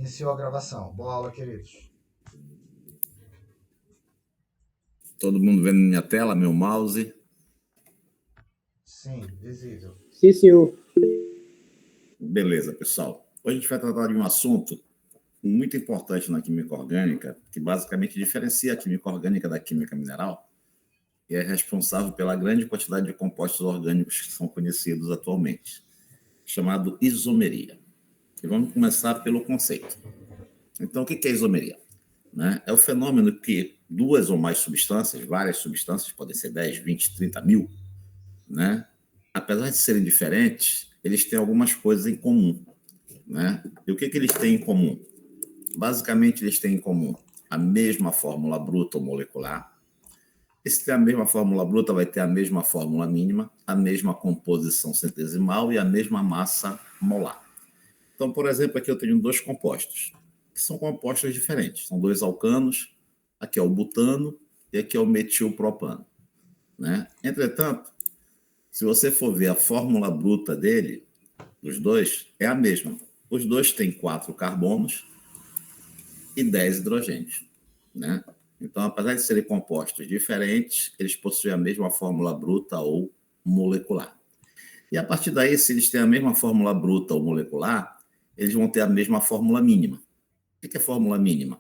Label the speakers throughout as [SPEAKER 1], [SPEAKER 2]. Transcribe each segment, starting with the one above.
[SPEAKER 1] Iniciou a gravação. Boa aula, queridos.
[SPEAKER 2] Todo mundo vendo minha tela, meu mouse?
[SPEAKER 1] Sim, visível.
[SPEAKER 3] Sim, senhor.
[SPEAKER 2] Beleza, pessoal. Hoje a gente vai tratar de um assunto muito importante na química orgânica, que basicamente diferencia a química orgânica da química mineral e é responsável pela grande quantidade de compostos orgânicos que são conhecidos atualmente, chamado isomeria. E vamos começar pelo conceito. Então, o que é isomeria? É o fenômeno que duas ou mais substâncias, várias substâncias, podem ser 10, 20, 30 mil, apesar de serem diferentes, eles têm algumas coisas em comum. E o que eles têm em comum? Basicamente, eles têm em comum a mesma fórmula bruta ou molecular. E se tem a mesma fórmula bruta, vai ter a mesma fórmula mínima, a mesma composição centesimal e a mesma massa molar. Então, por exemplo, aqui eu tenho dois compostos, que são compostos diferentes. São dois alcanos, aqui é o butano e aqui é o metilpropano. Entretanto, se você for ver a fórmula bruta dele, dos dois, é a mesma. Os dois têm 4 carbonos e 10 hidrogênios. Então, apesar de serem compostos diferentes, eles possuem a mesma fórmula bruta ou molecular. E a partir daí, se eles têm a mesma fórmula bruta ou molecular, eles vão ter a mesma fórmula mínima. O que é fórmula mínima?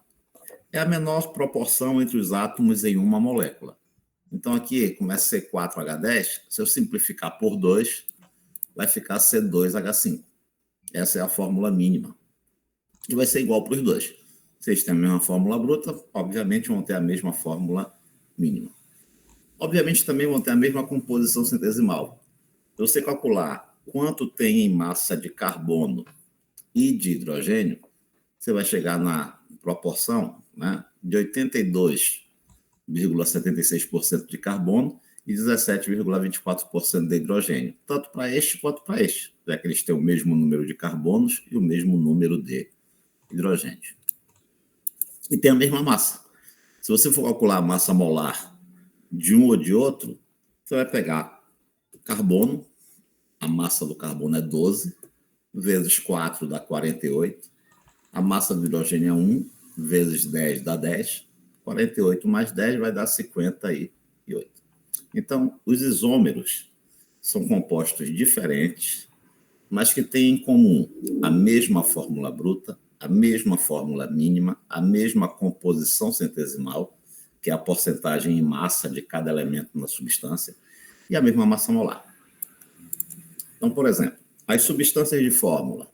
[SPEAKER 2] É a menor proporção entre os átomos em uma molécula. Então, aqui começa C4H10, se eu simplificar por 2, vai ficar C2H5. Essa é a fórmula mínima. E vai ser igual para os dois. Se eles têm a mesma fórmula bruta, obviamente vão ter a mesma fórmula mínima. Obviamente também vão ter a mesma composição centesimal. Se você calcular quanto tem em massa de carbono e de hidrogênio, você vai chegar na proporção de 82,76% de carbono e 17,24% de hidrogênio, tanto para este quanto para este, já que eles têm o mesmo número de carbonos e o mesmo número de hidrogênio. E tem a mesma massa. Se você for calcular a massa molar de um ou de outro, você vai pegar carbono, a massa do carbono é 12, vezes 4 dá 48, a massa do hidrogênio é 1, vezes 10 dá 10, 48 mais 10 vai dar 58. Então, os isômeros são compostos diferentes, mas que têm em comum a mesma fórmula bruta, a mesma fórmula mínima, a mesma composição centesimal, que é a porcentagem em massa de cada elemento na substância, e a mesma massa molar. Então, por exemplo, as substâncias de fórmula,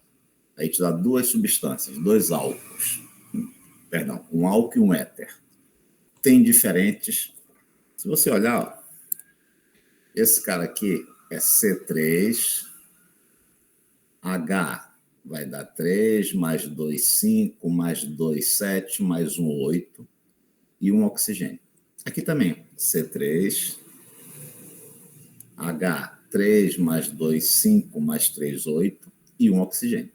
[SPEAKER 2] a gente dá duas substâncias, dois álcools, um álcool e um éter, tem diferentes. Se você olhar, esse cara aqui é C3H, vai dar 3, mais 2, 5, mais 2, 7, mais 1, 8, e um oxigênio. Aqui também, C3H, 3 mais 2, 5, mais 3, 8, e um oxigênio.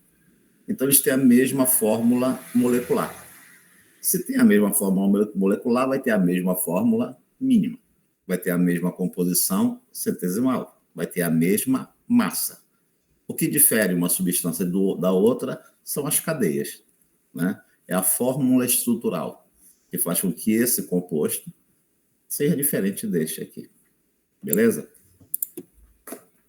[SPEAKER 2] Então, eles têm a mesma fórmula molecular. Se tem a mesma fórmula molecular, vai ter a mesma fórmula mínima. Vai ter a mesma composição centesimal. Vai ter a mesma massa. O que difere uma substância da outra são as cadeias. É a fórmula estrutural, que faz com que esse composto seja diferente deste aqui. Beleza?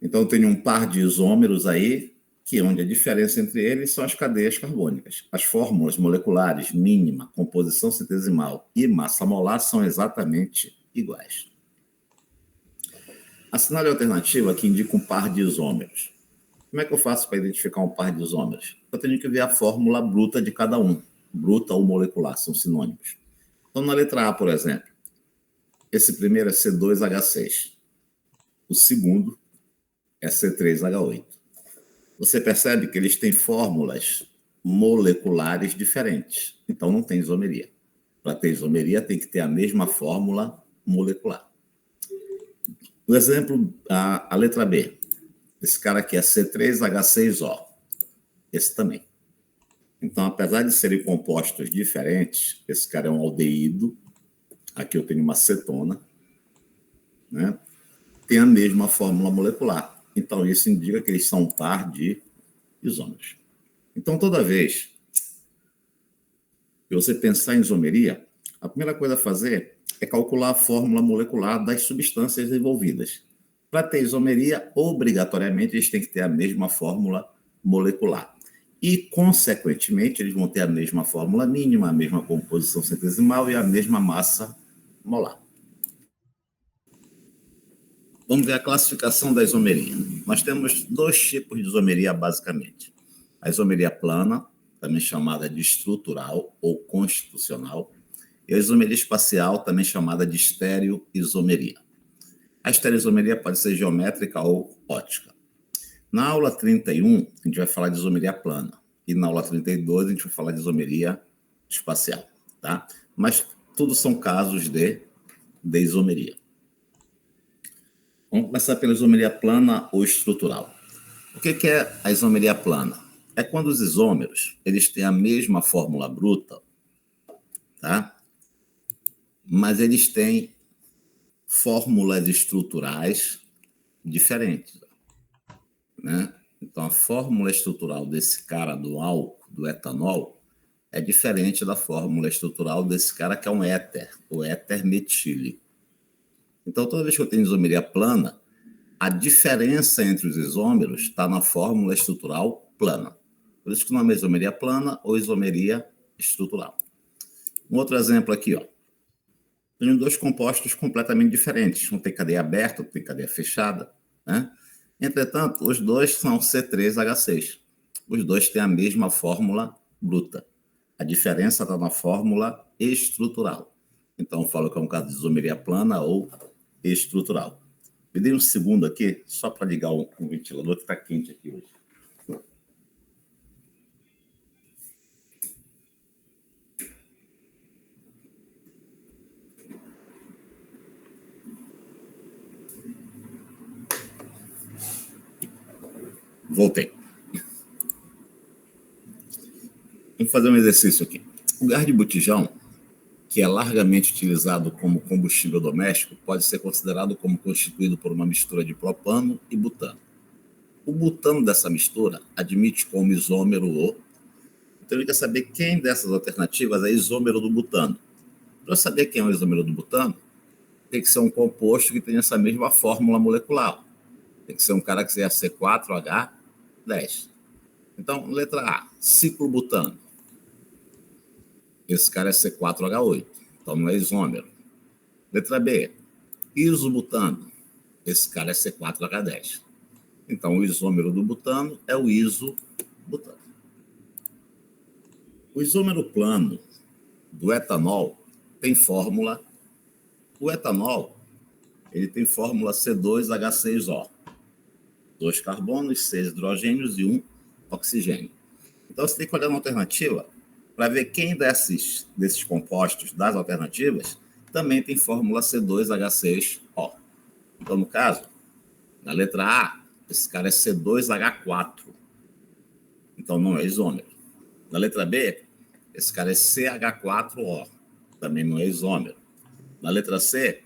[SPEAKER 2] Então, eu tenho um par de isômeros aí, que onde a diferença entre eles são as cadeias carbônicas. As fórmulas moleculares mínima, composição centesimal e massa molar são exatamente iguais. Assinale a alternativa que indica um par de isômeros. Como é que eu faço para identificar um par de isômeros? Eu tenho que ver a fórmula bruta de cada um. Bruta ou molecular, são sinônimos. Então, na letra A, por exemplo, esse primeiro é C2H6. O segundo é C3H8. Você percebe que eles têm fórmulas moleculares diferentes. Então, não tem isomeria. Para ter isomeria, tem que ter a mesma fórmula molecular. O exemplo, a letra B. Esse cara aqui é C3H6O. Esse também. Então, apesar de serem compostos diferentes, esse cara é um aldeído. Aqui eu tenho uma cetona. Tem a mesma fórmula molecular. Então, isso indica que eles são um par de isômeros. Então, toda vez E você pensar em isomeria, a primeira coisa a fazer é calcular a fórmula molecular das substâncias envolvidas. Para ter isomeria, obrigatoriamente, eles têm que ter a mesma fórmula molecular. E, consequentemente, eles vão ter a mesma fórmula mínima, a mesma composição centesimal e a mesma massa molar. Vamos ver a classificação da isomeria. Nós temos dois tipos de isomeria, basicamente. A isomeria plana, também chamada de estrutural ou constitucional, e a isomeria espacial, também chamada de estereoisomeria. A estereoisomeria pode ser geométrica ou ótica. Na aula 31, a gente vai falar de isomeria plana, e na aula 32, a gente vai falar de isomeria espacial, tá? Mas tudo são casos de isomeria. Vamos começar pela isomeria plana ou estrutural. O que é a isomeria plana? É quando os isômeros eles têm a mesma fórmula bruta, tá? Mas eles têm fórmulas estruturais diferentes, né? Então, a fórmula estrutural desse cara do álcool, do etanol, é diferente da fórmula estrutural desse cara que é um éter, o éter metílico. Então, toda vez que eu tenho isomeria plana, a diferença entre os isômeros está na fórmula estrutural plana. Por isso que o nome é isomeria plana ou isomeria estrutural. Um outro exemplo aqui, ó. Tenho dois compostos completamente diferentes. Um tem cadeia aberta, outro tem cadeia fechada, né? Entretanto, os dois são C3H6. Os dois têm a mesma fórmula bruta. A diferença está na fórmula estrutural. Então, eu falo que é um caso de isomeria plana ou estrutural. Me dê um segundo aqui, só para ligar um ventilador que está quente aqui hoje. Voltei. Vamos fazer um exercício aqui. O gás de botijão, que é largamente utilizado como combustível doméstico, pode ser considerado como constituído por uma mistura de propano e butano. O butano dessa mistura admite como isômero o... Então, ele quer saber quem dessas alternativas é isômero do butano. Para saber quem é o isômero do butano, tem que ser um composto que tenha essa mesma fórmula molecular. Tem que ser um cara que seja C4H10. Então, letra A, ciclobutano. Esse cara é C4H8, então não é isômero. Letra B, isobutano. Esse cara é C4H10. Então, o isômero do butano é o isobutano. O isômero plano do etanol tem fórmula. O etanol ele tem fórmula C2H6O. 2 carbonos, 6 hidrogênios e 1 oxigênio. Então, você tem que olhar na alternativa para ver quem desses compostos das alternativas também tem fórmula C2H6O. Então, no caso, na letra A, esse cara é C2H4. Então, não é isômero. Na letra B, esse cara é CH4O. Também não é isômero. Na letra C,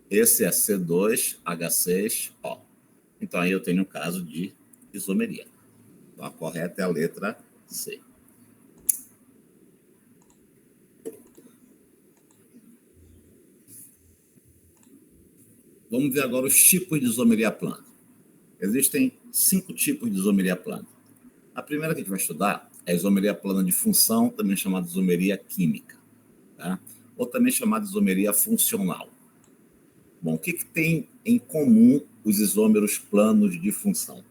[SPEAKER 2] esse é C2H6O. Então, aí eu tenho um caso de isomeria. Então, a correta é a letra C. Vamos ver agora os tipos de isomeria plana. Existem 5 tipos de isomeria plana. A primeira que a gente vai estudar é a isomeria plana de função, também chamada de isomeria química, tá? Ou também chamada de isomeria funcional. Bom, o que tem em comum os isômeros planos de função?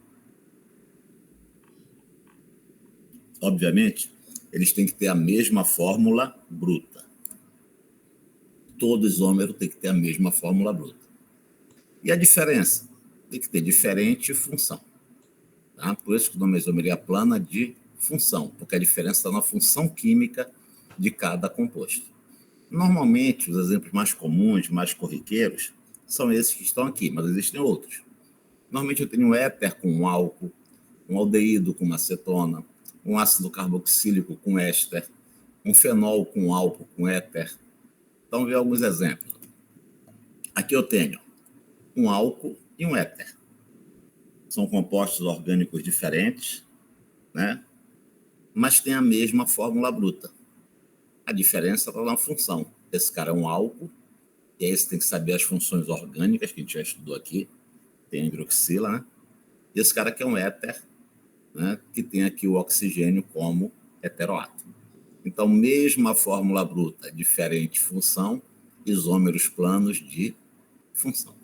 [SPEAKER 2] Obviamente, eles têm que ter a mesma fórmula bruta. Todo isômero tem que ter a mesma fórmula bruta. E a diferença? Tem que ter diferente função. Tá? Por isso que o nome é isomeria plana de função, porque a diferença está na função química de cada composto. Normalmente, os exemplos mais comuns, mais corriqueiros, são esses que estão aqui, mas existem outros. Normalmente eu tenho um éter com um álcool, um aldeído com uma acetona, um ácido carboxílico com éster, um fenol com álcool com éter. Então, vou ver alguns exemplos. Aqui eu tenho um álcool e um éter. São compostos orgânicos diferentes, né? Mas têm a mesma fórmula bruta. A diferença está na função. Esse cara é um álcool, e aí você tem que saber as funções orgânicas que a gente já estudou aqui. Tem a hidroxila, né? E esse cara aqui é um éter, né? Que tem aqui o oxigênio como heteroátomo. Então, mesma fórmula bruta, diferente função, isômeros planos de função.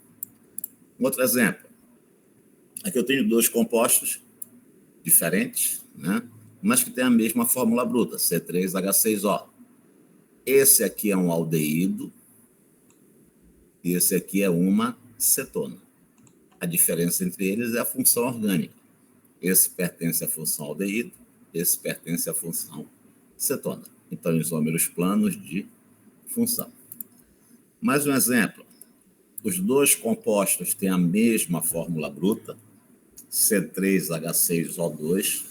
[SPEAKER 2] Um outro exemplo. Aqui eu tenho dois compostos diferentes, né? Mas que têm a mesma fórmula bruta, C3H6O. Esse aqui é um aldeído e esse aqui é uma cetona. A diferença entre eles é a função orgânica. Esse pertence à função aldeído, esse pertence à função cetona. Então, isômeros planos de função. Mais um exemplo. Os dois compostos têm a mesma fórmula bruta, C3H6O2.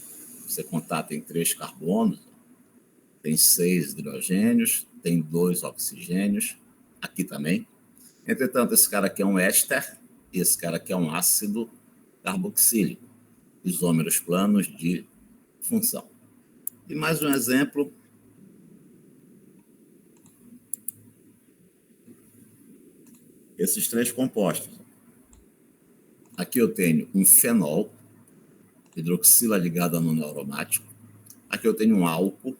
[SPEAKER 2] Você contar, tem 3 carbonos, tem 6 hidrogênios, tem 2 oxigênios, aqui também. Entretanto, esse cara aqui é um éster e esse cara aqui é um ácido carboxílico. Isômeros planos de função. E mais um exemplo. Esses 3 compostos. Aqui eu tenho um fenol, hidroxila ligada no aromático. Aqui eu tenho um álcool,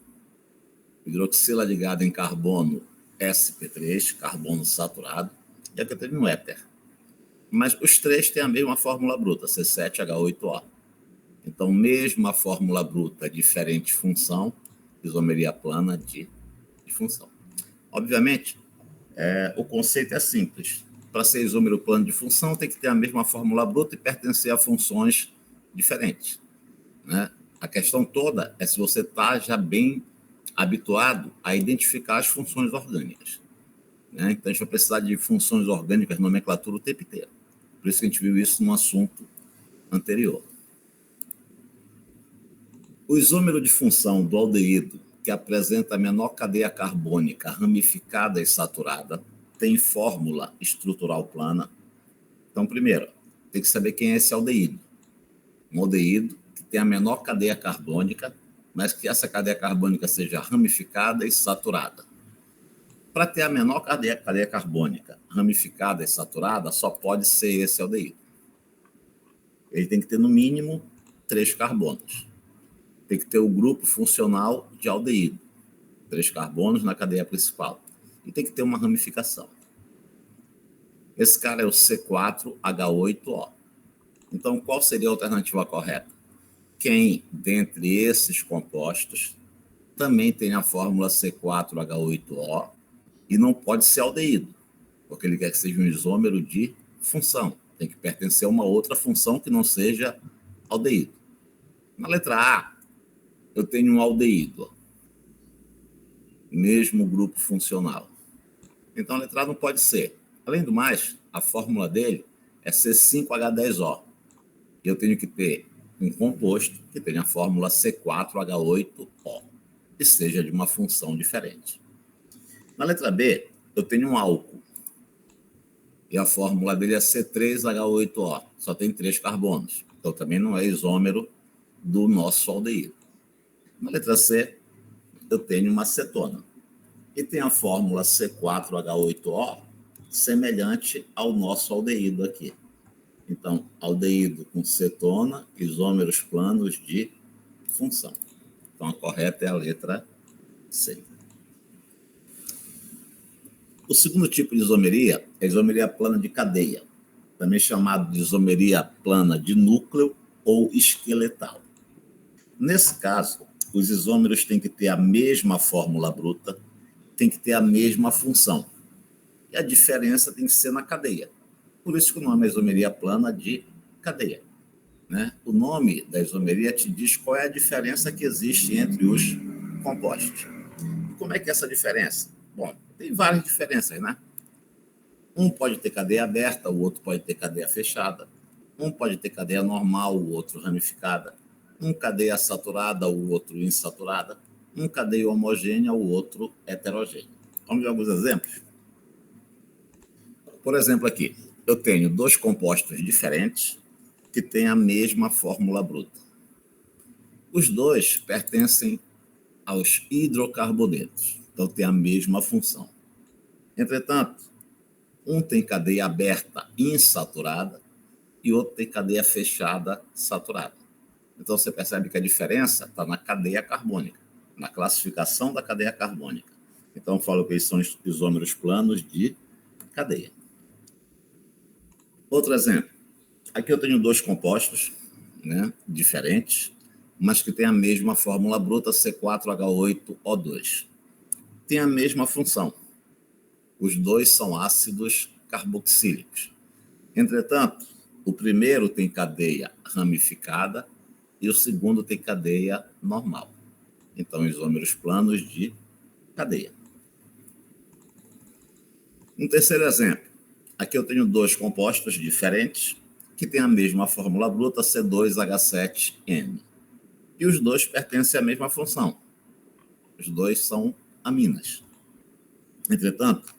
[SPEAKER 2] hidroxila ligada em carbono sp3, carbono saturado. E aqui eu tenho um éter. Mas os 3 têm a mesma fórmula bruta, C7H8O. Então, mesma fórmula bruta, diferente função, isomeria plana de função. Obviamente, o conceito é simples. Para ser isômero plano de função, tem que ter a mesma fórmula bruta e pertencer a funções diferentes, né? A questão toda é se você está já bem habituado a identificar as funções orgânicas, né? Então, a gente vai precisar de funções orgânicas, nomenclatura o tempo inteiro. Por isso que a gente viu isso no assunto anterior. O isômero de função do aldeído, que apresenta a menor cadeia carbônica ramificada e saturada, tem fórmula estrutural plana. Então, primeiro, tem que saber quem é esse aldeído. Um aldeído que tem a menor cadeia carbônica, mas que essa cadeia carbônica seja ramificada e saturada. Para ter a menor cadeia carbônica ramificada e saturada, só pode ser esse aldeído. Ele tem que ter, no mínimo, 3 carbonos. Tem que ter o grupo funcional de aldeído. 3 carbonos na cadeia principal. E tem que ter uma ramificação. Esse cara é o C4H8O. Então, qual seria a alternativa correta? Quem, dentre esses compostos, também tem a fórmula C4H8O e não pode ser aldeído, porque ele quer que seja um isômero de função. Tem que pertencer a uma outra função que não seja aldeído. Na letra A, eu tenho um aldeído, mesmo grupo funcional. Então, a letra A não pode ser. Além do mais, a fórmula dele é C5H10O. Eu tenho que ter um composto que tenha a fórmula C4H8O e seja de uma função diferente. Na letra B, eu tenho um álcool e a fórmula dele é C3H8O. Só tem 3 carbonos. Então, também não é isômero do nosso aldeído. Na letra C, eu tenho uma cetona e tem a fórmula C4H8O semelhante ao nosso aldeído aqui. Então, aldeído com cetona, isômeros planos de função. Então, a correta é a letra C. O segundo tipo de isomeria é a isomeria plana de cadeia, também chamado de isomeria plana de núcleo ou esqueletal. Nesse caso, os isômeros têm que ter a mesma fórmula bruta, tem que ter a mesma função. E a diferença tem que ser na cadeia. Por isso que o nome é isomeria plana de cadeia, né? O nome da isomeria te diz qual é a diferença que existe entre os compostos. E como é que é essa diferença? Bom, tem várias diferenças, né? Um pode ter cadeia aberta, o outro pode ter cadeia fechada. Um pode ter cadeia normal, o outro ramificada. Um cadeia saturada, o outro insaturada. Um cadeia homogênea, o outro heterogênea. Vamos ver alguns exemplos? Por exemplo, aqui, eu tenho 2 compostos diferentes que têm a mesma fórmula bruta. Os 2 pertencem aos hidrocarbonetos. Então, tem a mesma função. Entretanto, um tem cadeia aberta insaturada e outro tem cadeia fechada saturada. Então, você percebe que a diferença está na cadeia carbônica, na classificação da cadeia carbônica. Então, eu falo que eles são isômeros planos de cadeia. Outro exemplo. Aqui eu tenho dois compostos, né, diferentes, mas que têm a mesma fórmula bruta, C4H8O2. Tem a mesma função. Os dois são ácidos carboxílicos. Entretanto, o primeiro tem cadeia ramificada e o segundo tem cadeia normal. Então, isômeros planos de cadeia. Um terceiro exemplo. Aqui eu tenho dois compostos diferentes que têm a mesma fórmula bruta, C2H7N. E os dois pertencem à mesma função. Os dois são aminas. Entretanto,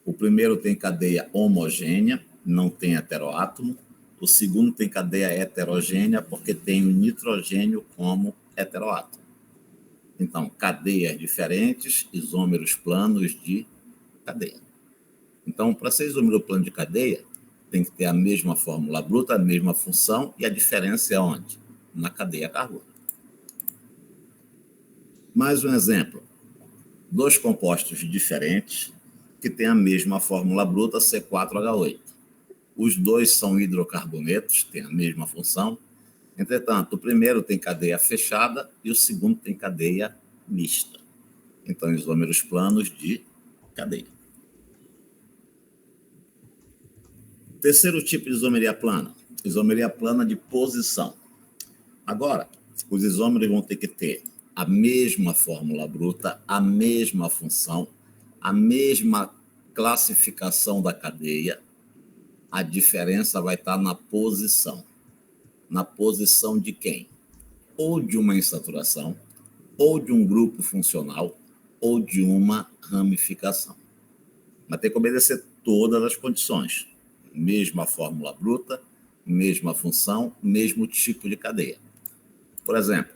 [SPEAKER 2] o primeiro tem cadeia homogênea, não tem heteroátomo. O segundo tem cadeia heterogênea, porque tem o nitrogênio como heteroátomo. Então, cadeias diferentes, isômeros planos de cadeia. Então, para ser isômero plano de cadeia, tem que ter a mesma fórmula bruta, a mesma função, e a diferença é onde? Na cadeia carbônica. Mais um exemplo. Dois compostos diferentes que têm a mesma fórmula bruta, C4H8. Os dois são hidrocarbonetos, têm a mesma função. Entretanto, o primeiro tem cadeia fechada e o segundo tem cadeia mista. Então, isômeros planos de cadeia. Terceiro tipo de isomeria plana de posição. Agora, os isômeros vão ter que ter a mesma fórmula bruta, a mesma função, a mesma classificação da cadeia. A diferença vai estar na posição. Na posição de quem? Ou de uma insaturação, ou de um grupo funcional, ou de uma ramificação. Mas tem que obedecer todas as condições. Mesma fórmula bruta, mesma função, mesmo tipo de cadeia. Por exemplo,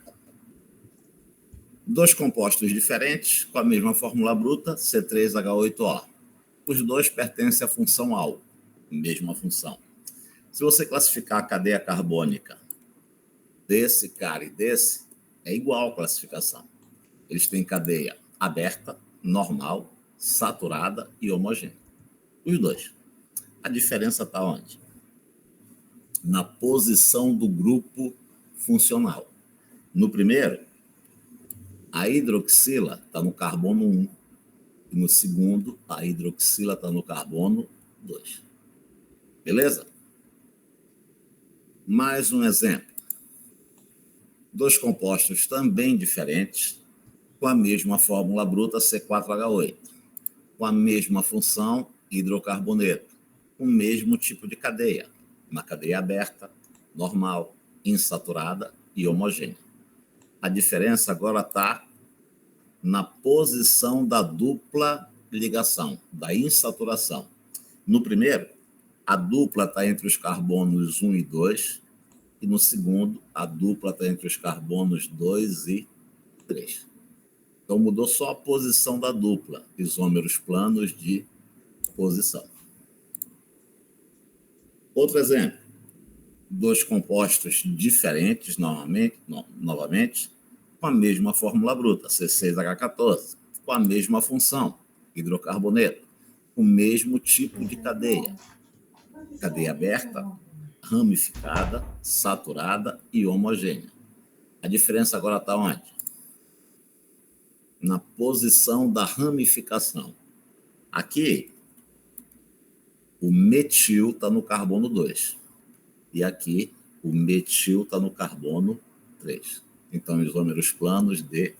[SPEAKER 2] dois compostos diferentes com a mesma fórmula bruta, C3H8O. Os dois pertencem à função AL, mesma função. Se você classificar a cadeia carbônica desse cara e desse, é igual a classificação. Eles têm cadeia aberta, normal, saturada e homogênea. Os dois. A diferença está onde? Na posição do grupo funcional. No primeiro, a hidroxila está no carbono 1. E no segundo, a hidroxila está no carbono 2. Beleza? Mais um exemplo. Dois compostos também diferentes, com a mesma fórmula bruta C4H8, com a mesma função hidrocarboneto, com o mesmo tipo de cadeia, uma cadeia aberta, normal, insaturada e homogênea. A diferença agora está na posição da dupla ligação, da insaturação. No primeiro, a dupla está entre os carbonos 1 e 2, e no segundo, a dupla está entre os carbonos 2 e 3. Então, mudou só a posição da dupla, isômeros planos de posição. Outro exemplo, dois compostos diferentes, novamente, com a mesma fórmula bruta, C6H14, com a mesma função, hidrocarboneto, com o mesmo tipo de cadeia. Cadeia aberta, ramificada, saturada e homogênea. A diferença agora está onde? Na posição da ramificação. Aqui, o metil está no carbono 2. E aqui, o metil está no carbono 3. Então, isômeros planos de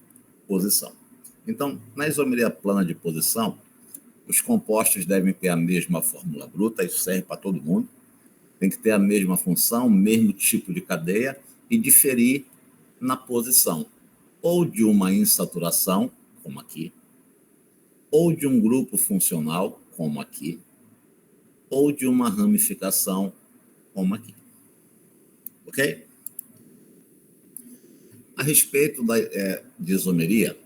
[SPEAKER 2] posição. Então, na isomeria plana de posição, os compostos devem ter a mesma fórmula bruta, isso serve para todo mundo. Tem que ter a mesma função, o mesmo tipo de cadeia e diferir na posição. Ou de uma insaturação, como aqui, ou de um grupo funcional, como aqui, ou de uma ramificação, como aqui. Ok? A respeito de isomeria,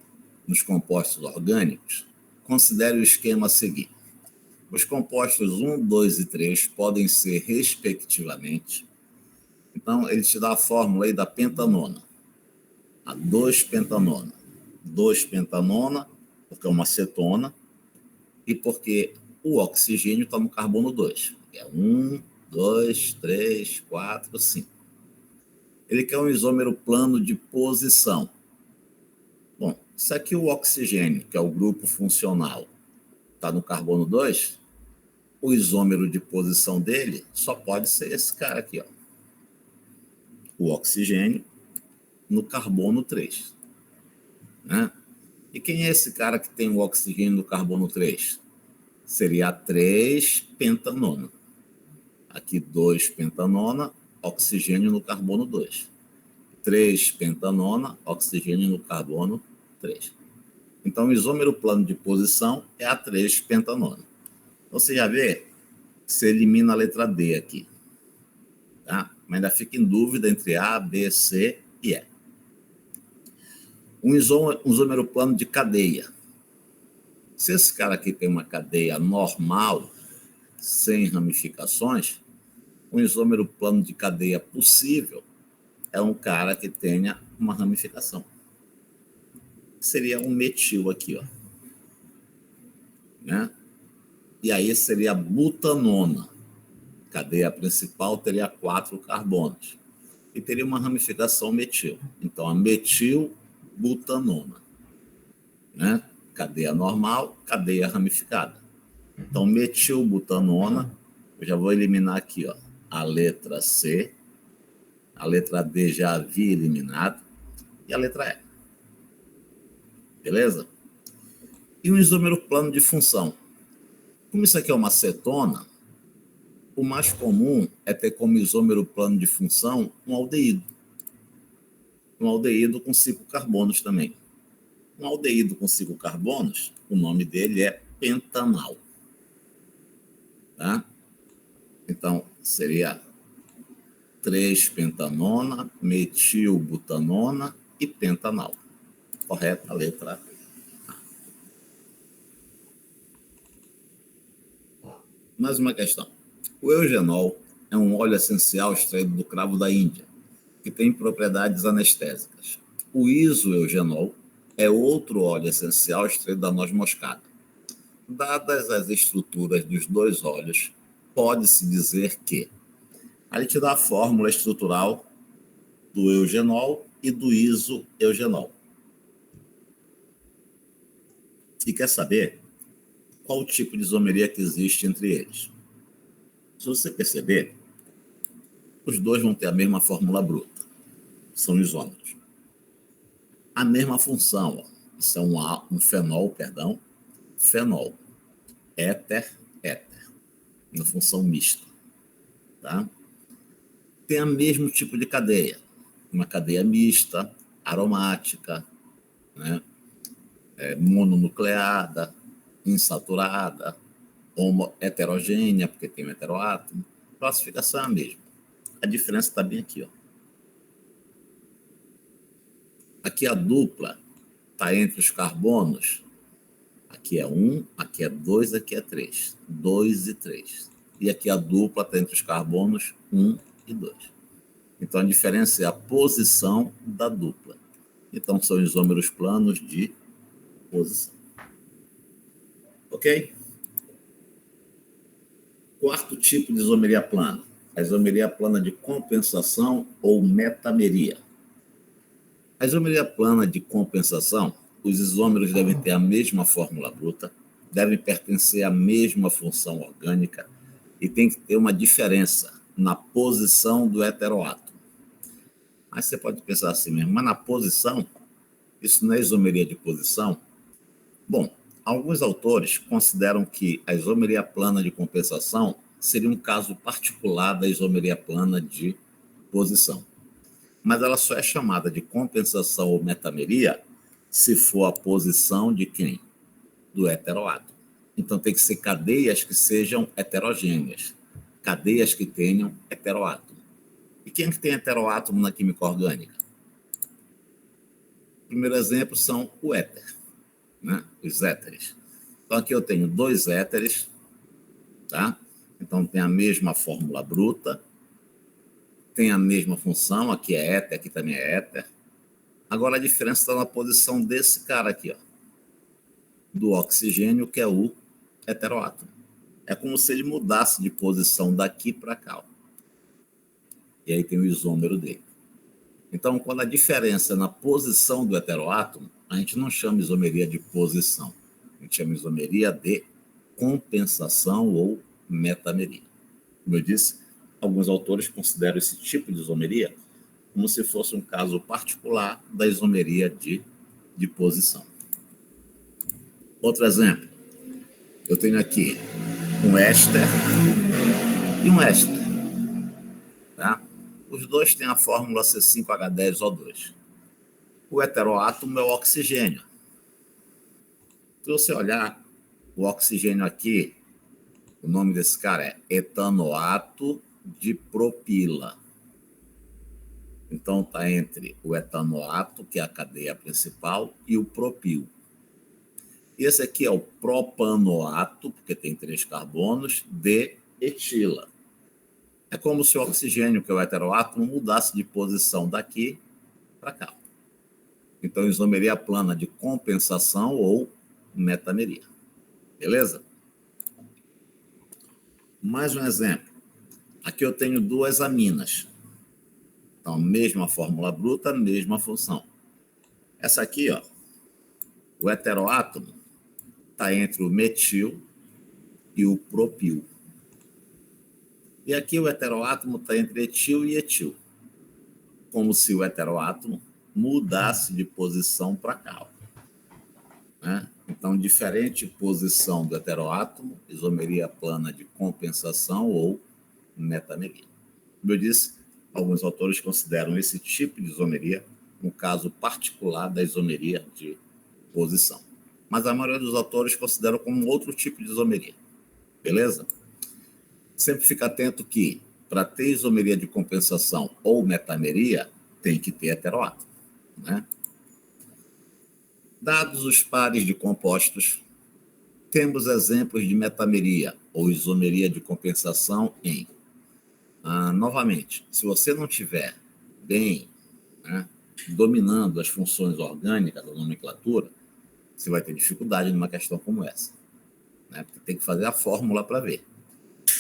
[SPEAKER 2] nos compostos orgânicos, considere o esquema a seguir. Os compostos 1, 2 e 3 podem ser, respectivamente. Então, ele te dá a fórmula aí da pentanona. A 2-pentanona. 2-pentanona, porque é uma cetona, e porque o oxigênio está no carbono 2. É 1, 2, 3, 4, 5. Ele quer um isômero plano de posição. Bom, se aqui o oxigênio, que é o grupo funcional, está no carbono 2, o isômero de posição dele só pode ser esse cara aqui, ó. O oxigênio no carbono 3. Né? E quem é esse cara que tem o oxigênio no carbono 3? Seria a 3-pentanona. Aqui 2-pentanona, oxigênio no carbono 2. 3-pentanona, oxigênio no carbono 3. Então, o isômero plano de posição é a 3-pentanona. Então, você já vê, você elimina a letra D aqui. Tá? Mas ainda fica em dúvida entre A, B, C e E. Um isômero plano de cadeia. Se esse cara aqui tem uma cadeia normal, sem ramificações, um isômero plano de cadeia possível é um cara que tenha uma ramificação. Seria um metil aqui, ó. Né? E aí seria a butanona. Cadeia principal teria 4 carbonos. E teria uma ramificação metil. Então, a metilbutanona. Né? Cadeia normal, cadeia ramificada. Então, metilbutanona, eu já vou eliminar aqui, ó, a letra C, a letra D já havia eliminado, e a letra E. Beleza? E um isômero plano de função. Como isso aqui é uma cetona, o mais comum é ter como isômero plano de função um aldeído. Um aldeído com 5 carbonos também. Um aldeído com 5 carbonos, o nome dele é pentanal. Tá? Então, seria 3-pentanona, metilbutanona e pentanal. Correta a letra A. Mais uma questão. O eugenol é um óleo essencial extraído do cravo da Índia, que tem propriedades anestésicas. O isoeugenol é outro óleo essencial extraído da noz moscada. Dadas as estruturas dos dois óleos, pode-se dizer que... Aí te dá a fórmula estrutural do eugenol e do isoeugenol. E quer saber qual o tipo de isomeria que existe entre eles? Se você perceber, os dois vão ter a mesma fórmula bruta. São isômeros. A mesma função. Ó. Isso é um fenol, perdão. Fenol. Éter, éter. Uma função mista. Tá? Tem o mesmo tipo de cadeia. Uma cadeia mista, aromática, né? Mononucleada, insaturada, heterogênea, porque tem um heteroátomo. A classificação é a mesma. A diferença está bem aqui. Ó. Aqui a dupla está entre os carbonos. Aqui é 1, aqui é 2, aqui é 3. 2 e 3. E aqui a dupla está entre os carbonos 1 e 2. Então, a diferença é a posição da dupla. Então, são isômeros planos de posição. Ok? Quarto tipo de isomeria plana. A isomeria plana de compensação ou metameria. A isomeria plana de compensação, os isômeros devem ter a mesma fórmula bruta, devem pertencer à mesma função orgânica e tem que ter uma diferença na posição do heteroátomo. Aí você pode pensar assim mesmo, mas na posição, isso não é isomeria de posição? Bom, alguns autores consideram que a isomeria plana de compensação seria um caso particular da isomeria plana de posição. Mas ela só é chamada de compensação ou metameria se for a posição de quem? Do heteroátomo. Então tem que ser cadeias que sejam heterogêneas, cadeias que tenham heteroátomo. E quem é que tem heteroátomo na química orgânica? O primeiro exemplo são o éter. né? Os éteres. Então, aqui eu tenho 2 éteres, tá? Então, tem a mesma fórmula bruta, tem a mesma função, aqui é éter, aqui também é éter. Agora, a diferença está na posição desse cara aqui, ó, do oxigênio, que é o heteroátomo. É como se ele mudasse de posição daqui para cá, ó. E aí tem o isômero dele. Então, quando a diferença é na posição do heteroátomo, a gente não chama isomeria de posição. A gente chama isomeria de compensação ou metameria. Como eu disse, alguns autores consideram esse tipo de isomeria como se fosse um caso particular da isomeria de posição. Outro exemplo, eu tenho aqui um éster e um éster, tá? Os dois têm a fórmula C5H10O2. O heteroátomo é o oxigênio. Se você olhar o oxigênio aqui, o nome desse cara é etanoato de propila. Então, está entre o etanoato, que é a cadeia principal, e o propil. E esse aqui é o propanoato, porque tem 3 carbonos, de etila. É como se o oxigênio, que é o heteroátomo, mudasse de posição daqui para cá. Então, isomeria plana de compensação ou metameria. Beleza? Mais um exemplo. Aqui eu tenho 2 aminas. Então, mesma fórmula bruta, mesma função. Essa aqui, ó, o heteroátomo está entre o metil e o propil. E aqui o heteroátomo está entre etil e etil. Como se o heteroátomo mudasse de posição para cá, né? Então, diferente posição do heteroátomo, isomeria plana de compensação ou metameria. Como eu disse, alguns autores consideram esse tipo de isomeria um caso particular da isomeria de posição. Mas a maioria dos autores consideram como outro tipo de isomeria. Beleza? Sempre fica atento que, para ter isomeria de compensação ou metameria, tem que ter heteroátomo, né? Dados os pares de compostos, temos exemplos de metameria ou isomeria de compensação em... novamente, se você não tiver bem, né, dominando as funções orgânicas da nomenclatura, você vai ter dificuldade numa questão como essa, né? Porque tem que fazer a fórmula para ver.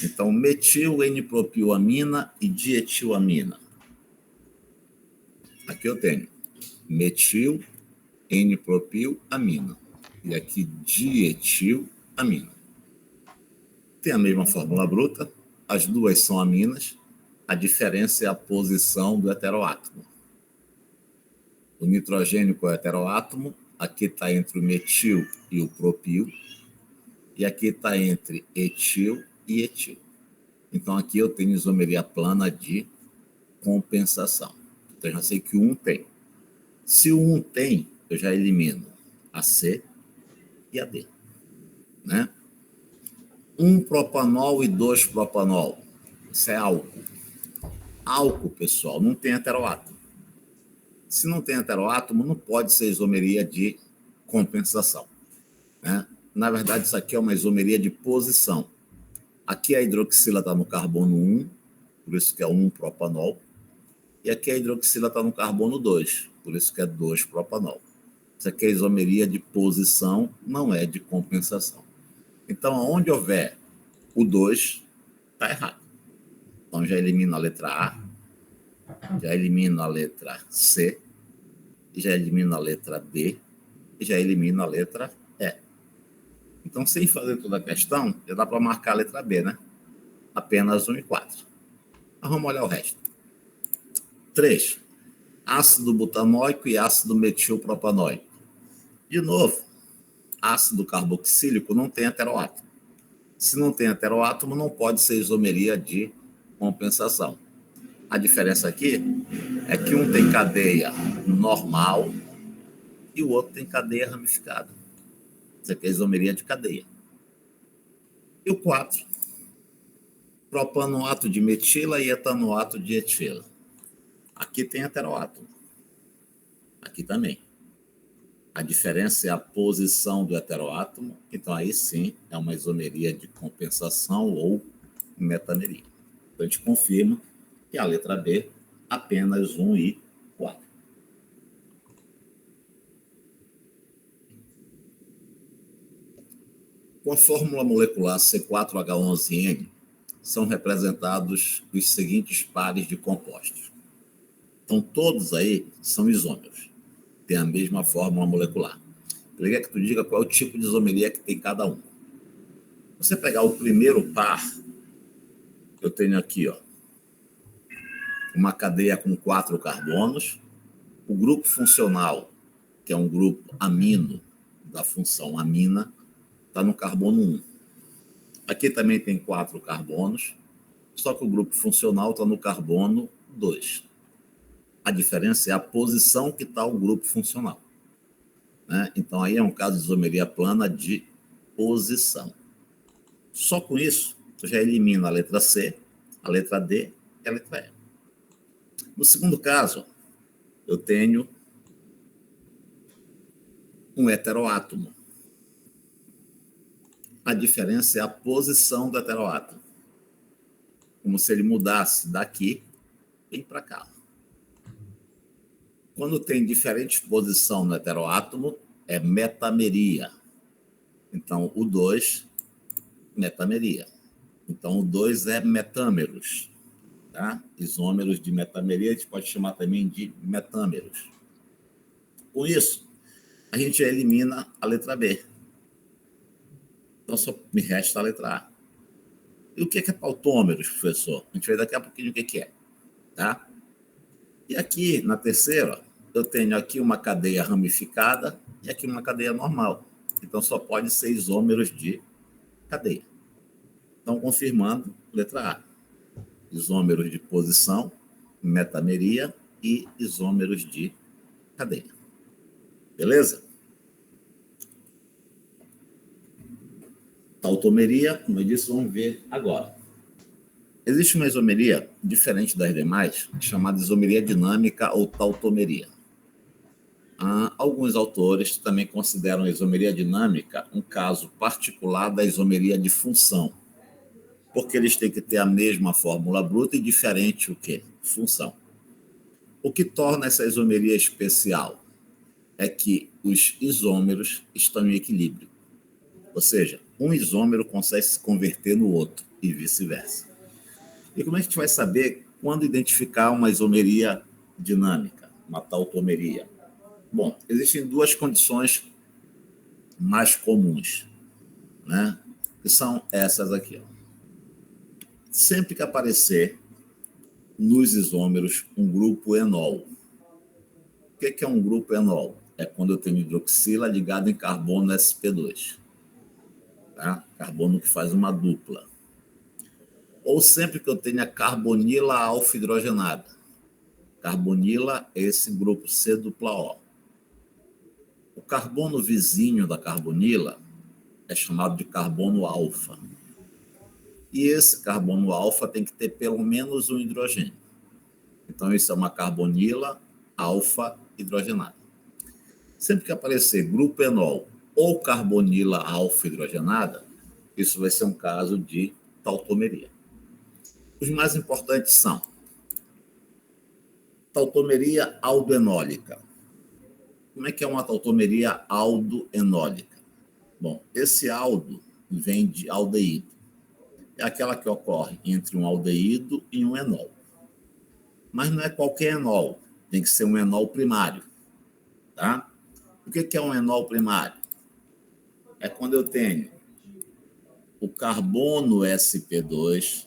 [SPEAKER 2] Então, metil N-propilamina e dietilamina. Aqui eu tenho metil N-propilamina e aqui dietilamina. Tem a mesma fórmula bruta, as duas são aminas, a diferença é a posição do heteroátomo. O nitrogênio com o heteroátomo, aqui está entre o metil e o propil, e aqui está entre etil e etil. Então, aqui eu tenho isomeria plana de compensação. Então, eu já sei que o 1 tem. Se o 1 tem, eu já elimino a C e a D, né? 1 propanol e 2 propanol. Isso é álcool. Álcool, pessoal, não tem heteroátomo. Se não tem heteroátomo, não pode ser isomeria de compensação, né? Na verdade, isso aqui é uma isomeria de posição. Aqui a hidroxila está no carbono 1, por isso que é 1-propanol. E aqui a hidroxila está no carbono 2, por isso que é 2-propanol. Isso aqui é isomeria de posição, não é de compensação. Então, onde houver o 2, está errado. Então, já elimino a letra A, já elimino a letra C, já elimino a letra B e já elimino a letra E. Então, sem fazer toda a questão, já dá para marcar a letra B, né? Apenas 1 e 4. Mas vamos olhar o resto. 3. Ácido butanóico e ácido metilpropanóico. De novo, ácido carboxílico não tem heteroátomo. Se não tem heteroátomo, não pode ser isomeria de compensação. A diferença aqui é que um tem cadeia normal e o outro tem cadeia ramificada. Isso aqui é isomeria de cadeia. E o 4, propanoato de metila e etanoato de etila. Aqui tem heteroátomo. Aqui também. A diferença é a posição do heteroátomo, então aí sim é uma isomeria de compensação ou metameria. Então a gente confirma que a letra B, apenas 1 e 4. Com a fórmula molecular C4H11N, são representados os seguintes pares de compostos. Então, todos aí são isômeros, têm a mesma fórmula molecular. Eu queria que tu diga qual é o tipo de isomeria que tem cada um. Você pegar o primeiro par, eu tenho aqui, ó, uma cadeia com 4 carbonos, o grupo funcional, que é um grupo amino da função amina, está no carbono 1. Aqui também tem 4 carbonos, só que o grupo funcional está no carbono 2. A diferença é a posição que está o grupo funcional, né? Então, aí é um caso de isomeria plana de posição. Só com isso, tu já elimina a letra C, a letra D e a letra E. No segundo caso, eu tenho um heteroátomo. A diferença é a posição do heteroátomo. Como se ele mudasse daqui e para cá. Quando tem diferente posição no heteroátomo, é metameria. Então, o 2, metameria. Então, o 2 é metâmeros. Tá? Isômeros de metameria, a gente pode chamar também de metâmeros. Com isso, a gente elimina a letra B. Então, só me resta a letra A. E o que é tautômeros, professor? A gente vai daqui a pouquinho o que é. Tá? E aqui, na terceira, eu tenho aqui uma cadeia ramificada e aqui uma cadeia normal. Então, só pode ser isômeros de cadeia. Então, confirmando, letra A. Isômeros de posição, metameria e isômeros de cadeia. Beleza? Tautomeria, como eu disse, vamos ver agora. Existe uma isomeria diferente das demais, chamada isomeria dinâmica ou tautomeria. Alguns autores também consideram a isomeria dinâmica um caso particular da isomeria de função, porque eles têm que ter a mesma fórmula bruta e diferente o quê? Função. O que torna essa isomeria especial é que os isômeros estão em equilíbrio. Ou seja, um isômero consegue se converter no outro e vice-versa. E como é que a gente vai saber quando identificar uma isomeria dinâmica, uma tautomeria? Bom, existem duas condições mais comuns, né? Que são essas aqui. Ó. Sempre que aparecer nos isômeros um grupo enol. O que é um grupo enol? É quando eu tenho hidroxila ligado em carbono sp2. Tá? Carbono que faz uma dupla. Ou sempre que eu tenha carbonila alfa-hidrogenada. Carbonila é esse grupo C-O. O carbono vizinho da carbonila é chamado de carbono alfa. E esse carbono alfa tem que ter pelo menos um hidrogênio. Então, isso é uma carbonila alfa-hidrogenada. Sempre que aparecer grupo enol ou carbonila alfa-hidrogenada, isso vai ser um caso de tautomeria. Os mais importantes são tautomeria aldoenólica. Como é que é uma tautomeria aldoenólica? Bom, esse aldo vem de aldeído. É aquela que ocorre entre um aldeído e um enol. Mas não é qualquer enol, tem que ser um enol primário. Tá? O que é um enol primário? É quando eu tenho o carbono sp2,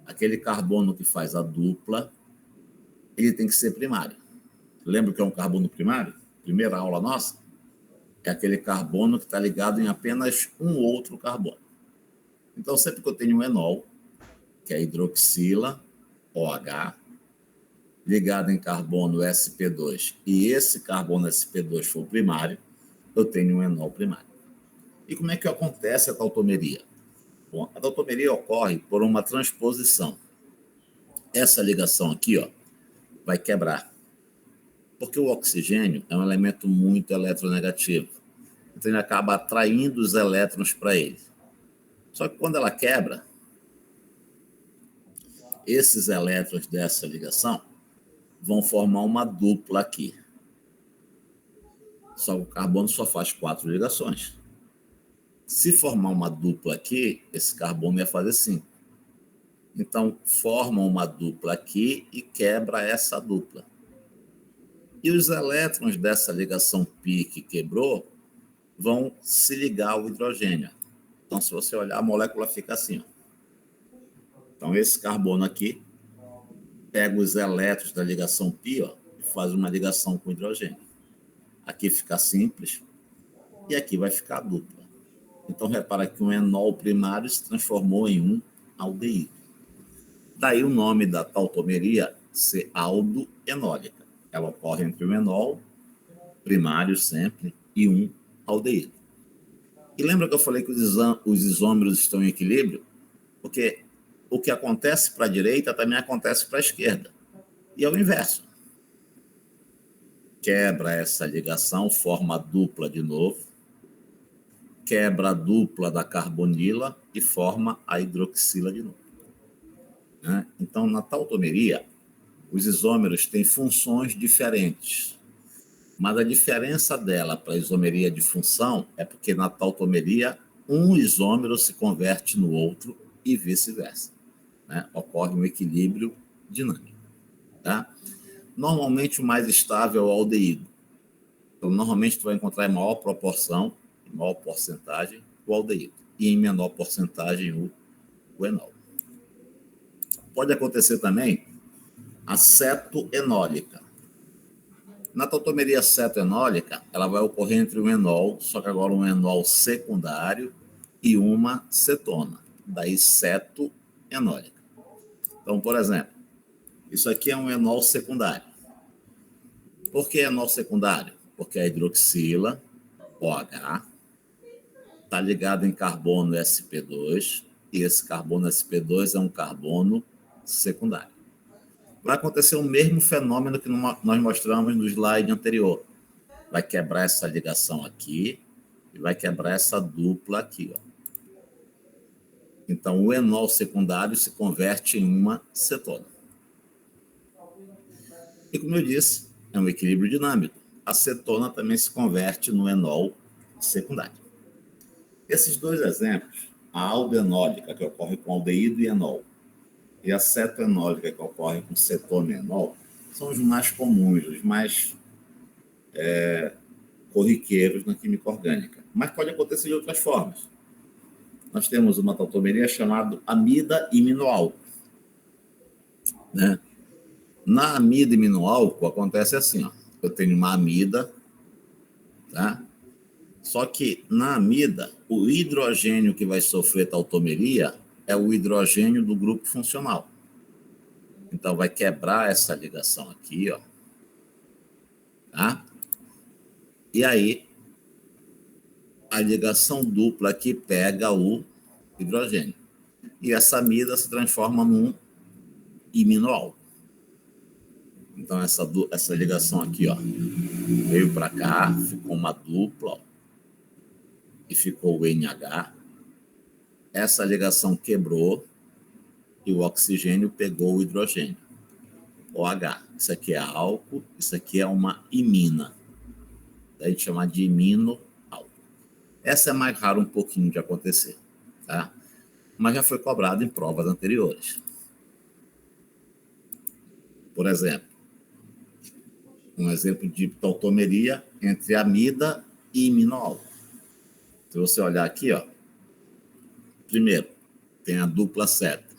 [SPEAKER 2] aquele carbono que faz a dupla, ele tem que ser primário. Lembra o que é um carbono primário? Primeira aula nossa? É aquele carbono que está ligado em apenas um outro carbono. Então, sempre que eu tenho um enol, que é hidroxila, OH, ligado em carbono sp2, e esse carbono sp2 for primário, eu tenho um enol primário. E como é que acontece a tautomeria? Bom, a tautomeria ocorre por uma transposição. Essa ligação aqui, ó, vai quebrar. Porque o oxigênio é um elemento muito eletronegativo. Então, ele acaba atraindo os elétrons para ele. Só que quando ela quebra, esses elétrons dessa ligação vão formar uma dupla aqui. Só que o carbono só faz 4 ligações. Se formar uma dupla aqui, esse carbono ia fazer 5. Então, forma uma dupla aqui e quebra essa dupla. E os elétrons dessa ligação π que quebrou vão se ligar ao hidrogênio. Então, se você olhar, a molécula fica assim. Ó. Então, esse carbono aqui pega os elétrons da ligação π e faz uma ligação com o hidrogênio. Aqui fica simples e aqui vai ficar dupla. Então, repara que um enol primário se transformou em um aldeído. Daí o nome da tautomeria ser aldoenólica. Ela ocorre entre um enol primário sempre e um aldeído. E lembra que eu falei que os isômeros estão em equilíbrio? Porque o que acontece para a direita também acontece para a esquerda. E é o inverso. Quebra essa ligação, forma a dupla de novo. Quebra a dupla da carbonila e forma a hidroxila de novo. Então, na tautomeria, os isômeros têm funções diferentes. Mas a diferença dela para a isomeria de função é porque na tautomeria um isômero se converte no outro e vice-versa. Ocorre um equilíbrio dinâmico. Tá? Normalmente o mais estável é o aldeído. Então, normalmente tu vai encontrar em maior proporção, em maior porcentagem, o aldeído. E em menor porcentagem o enol. Pode acontecer também a cetoenólica. Na tautomeria cetoenólica, ela vai ocorrer entre um enol, só que agora um enol secundário e uma cetona. Daí cetoenólica. Então, por exemplo, isso aqui é um enol secundário. Por que enol secundário? Porque a hidroxila, OH, está ligado em carbono sp2, e esse carbono sp2 é um carbono secundário. Vai acontecer o mesmo fenômeno que nós mostramos no slide anterior. Vai quebrar essa ligação aqui e vai quebrar essa dupla aqui. Ó. Então, o enol secundário se converte em uma cetona. E, como eu disse, é um equilíbrio dinâmico. A cetona também se converte no enol secundário. Esses dois exemplos, a aldoenólica, que ocorre com aldeído e enol, e a cetoenólica, que ocorre com cetona e enol, são os mais comuns, os mais corriqueiros na química orgânica. Mas pode acontecer de outras formas. Nós temos uma tautomeria chamada amida iminoálcool. Na amida iminoálcool acontece assim, ó. Eu tenho uma amida, tá? Só que na amida, o hidrogênio que vai sofrer tautomeria é o hidrogênio do grupo funcional. Então, vai quebrar essa ligação aqui, ó. Tá? E aí, a ligação dupla aqui pega o hidrogênio. E essa amida se transforma num iminoálcool. Então, essa ligação aqui, ó, veio para cá, ficou uma dupla, ó, e ficou o NH. Essa ligação quebrou e o oxigênio pegou o hidrogênio. OH. Isso aqui é álcool, isso aqui é uma imina. Daí a gente chama de iminoálcool. Essa é mais raro um pouquinho de acontecer, tá? Mas já foi cobrado em provas anteriores. Por exemplo, um exemplo de tautomeria entre amida e iminoálcool. Se você olhar aqui, ó, primeiro, tem a dupla seta,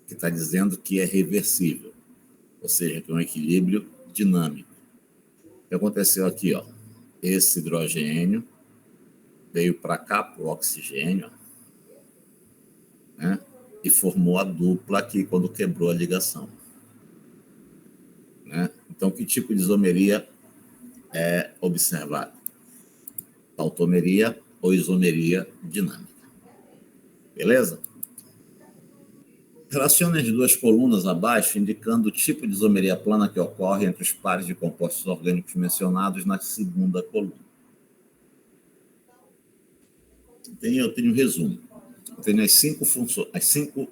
[SPEAKER 2] que está dizendo que é reversível, ou seja, que é um equilíbrio dinâmico. O que aconteceu aqui, ó? Esse hidrogênio veio para cá, para o oxigênio, né? E formou a dupla aqui quando quebrou a ligação. Né? Então, que tipo de isomeria é observado? Tautomeria ou isomeria dinâmica. Beleza? Relacione as duas colunas abaixo, indicando o tipo de isomeria plana que ocorre entre os pares de compostos orgânicos mencionados na segunda coluna. Eu tenho um resumo. Eu tenho as cinco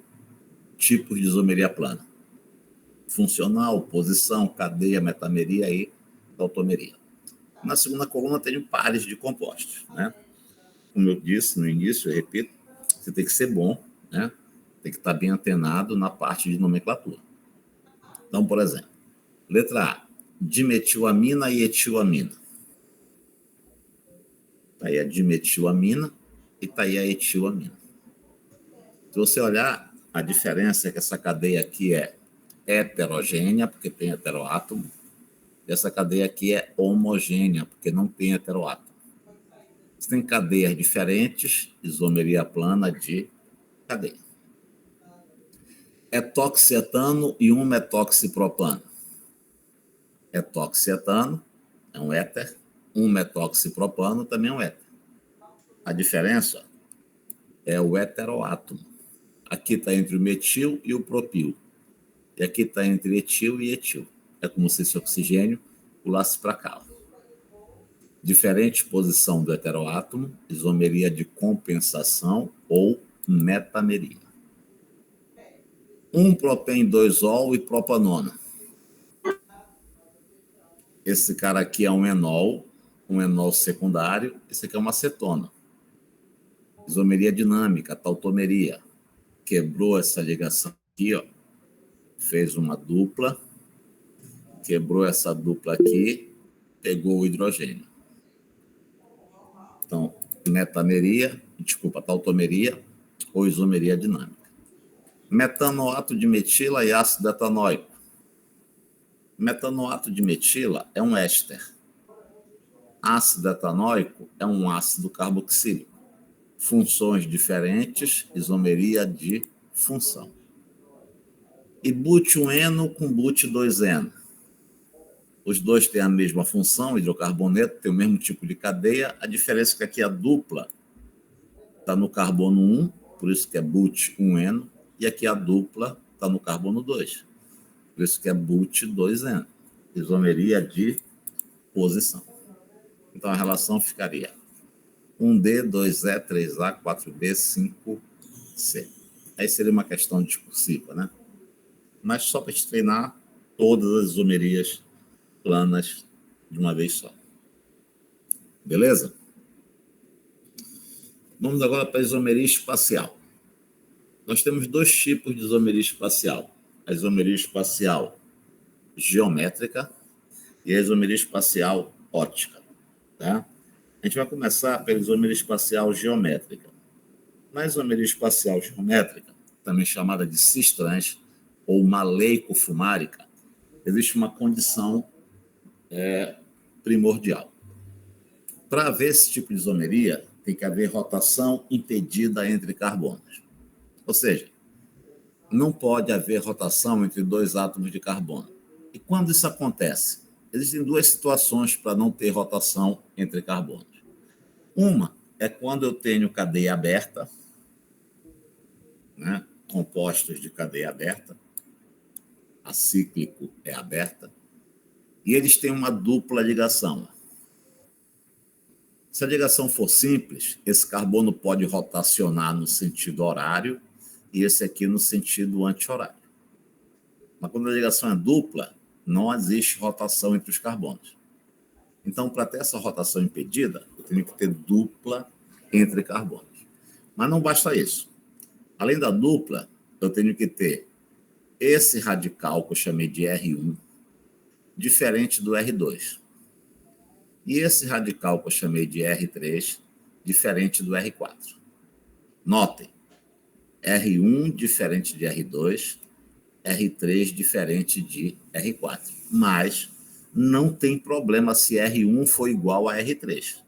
[SPEAKER 2] tipos de isomeria plana: funcional, posição, cadeia, metameria e tautomeria. Na segunda coluna, tenho pares de compostos, né? Como eu disse no início, eu repito, você tem que ser bom, né? Tem que estar bem antenado na parte de nomenclatura. Então, por exemplo, letra A, dimetilamina e etilamina. Está aí a dimetilamina e está aí a etilamina. Se você olhar, a diferença é que essa cadeia aqui é heterogênea, porque tem heteroátomo, e essa cadeia aqui é homogênea, porque não tem heteroátomo. Você tem cadeias diferentes, isomeria plana de cadeia. Etoxietano e 1-metoxipropano. Etoxietano é um éter, 1-metoxipropano também é um éter. A diferença é o heteroátomo. Aqui está entre o metil e o propil. E aqui está entre etil e etil. É como se esse oxigênio pulasse para cá. Diferente posição do heteroátomo, isomeria de compensação ou metameria. 1-propen-2-ol e propanona. Esse cara aqui é um enol secundário, esse aqui é uma acetona. Isomeria dinâmica, tautomeria. Quebrou essa ligação aqui, ó, fez uma dupla, quebrou essa dupla aqui, pegou o hidrogênio. Então, tautomeria ou isomeria dinâmica. Metanoato de metila e ácido etanóico. Metanoato de metila é um éster. Ácido etanóico é um ácido carboxílico. Funções diferentes, isomeria de função. E but-1-eno com but-2-eno. Os dois têm a mesma função, hidrocarboneto, tem o mesmo tipo de cadeia. A diferença é que aqui a dupla está no carbono 1, por isso que é but-1-eno, e aqui a dupla está no carbono 2, por isso que é but-2-eno. Isomeria de posição. Então a relação ficaria 1D, 2E, 3A, 4B, 5C. Aí seria uma questão discursiva, né? Mas só para te treinar todas as isomerias planas de uma vez só. Beleza? Vamos agora para a isomeria espacial. Nós temos dois tipos de isomeria espacial. A isomeria espacial geométrica e a isomeria espacial óptica. Tá? A gente vai começar pela isomeria espacial geométrica. Na isomeria espacial geométrica, também chamada de cis-trans ou maleico-fumárica, existe uma condição primordial. Para haver esse tipo de isomeria, tem que haver rotação impedida entre carbonos. Ou seja, não pode haver rotação entre dois átomos de carbono. E quando isso acontece? Existem duas situações para não ter rotação entre carbonos. Uma é quando eu tenho cadeia aberta, né? Compostos de cadeia aberta, acíclico é aberta, e eles têm uma dupla ligação. Se a ligação for simples, esse carbono pode rotacionar no sentido horário e esse aqui no sentido anti-horário. Mas quando a ligação é dupla, não existe rotação entre os carbonos. Então, para ter essa rotação impedida, eu tenho que ter dupla entre carbonos. Mas não basta isso. Além da dupla, eu tenho que ter esse radical que eu chamei de R1, diferente do R2. E esse radical que eu chamei de R3, diferente do R4. Notem, R1 diferente de R2, R3 diferente de R4. Mas não tem problema se R1 for igual a R3,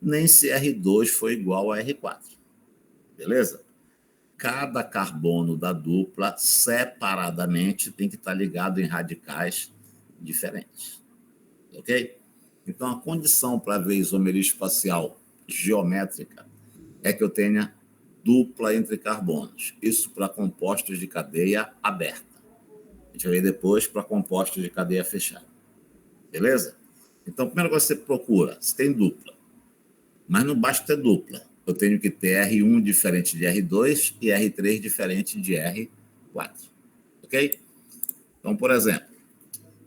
[SPEAKER 2] nem se R2 for igual a R4. Beleza? Cada carbono da dupla, separadamente, tem que estar ligado em radicais diferentes. Ok? Então, a condição para ver isomeria espacial geométrica é que eu tenha dupla entre carbonos. Isso para compostos de cadeia aberta. A gente vai ver depois para compostos de cadeia fechada. Beleza? Então, primeiro você procura se tem dupla. Mas não basta ter dupla. Eu tenho que ter R1 diferente de R2 e R3 diferente de R4. Ok? Então, por exemplo,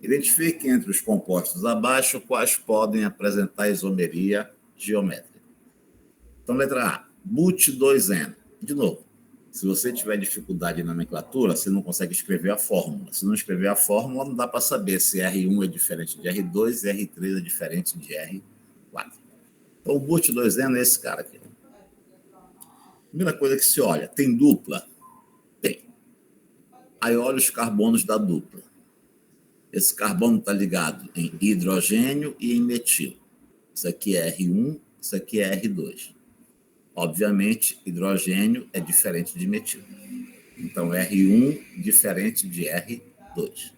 [SPEAKER 2] identifique entre os compostos abaixo quais podem apresentar isomeria geométrica. Então, letra A, but2N. De novo, se você tiver dificuldade na nomenclatura, você não consegue escrever a fórmula. Se não escrever a fórmula, não dá para saber se R1 é diferente de R2 e R3 é diferente de R4. Então, o but2N é esse cara aqui. Primeira coisa que se olha, tem dupla? Tem. Aí olha os carbonos da dupla. Esse carbono está ligado em hidrogênio e em metil. Isso aqui é R1, isso aqui é R2. Obviamente, hidrogênio é diferente de metil. Então, R1 diferente de R2.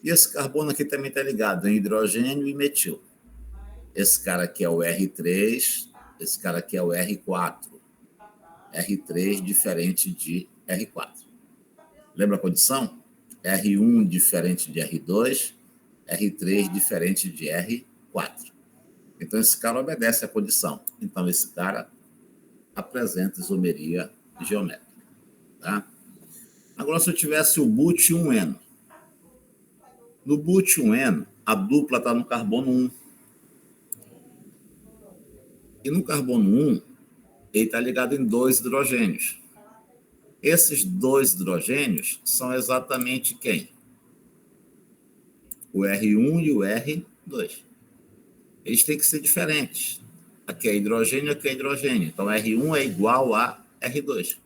[SPEAKER 2] E esse carbono aqui também está ligado em hidrogênio e metil. Esse cara aqui é o R3, esse cara aqui é o R4. R3 diferente de R4. Lembra a condição? R1 diferente de R2, R3 diferente de R4. Então, esse cara obedece à condição. Então, esse cara apresenta isomeria geométrica. Tá? Agora, se eu tivesse o but1N. No but1N, a dupla está no carbono 1. E no carbono 1, ele está ligado em 2 hidrogênios. Esses 2 hidrogênios são exatamente quem? O R1 e o R2. Eles têm que ser diferentes. Aqui é hidrogênio, aqui é hidrogênio. Então, R1 é igual a R2.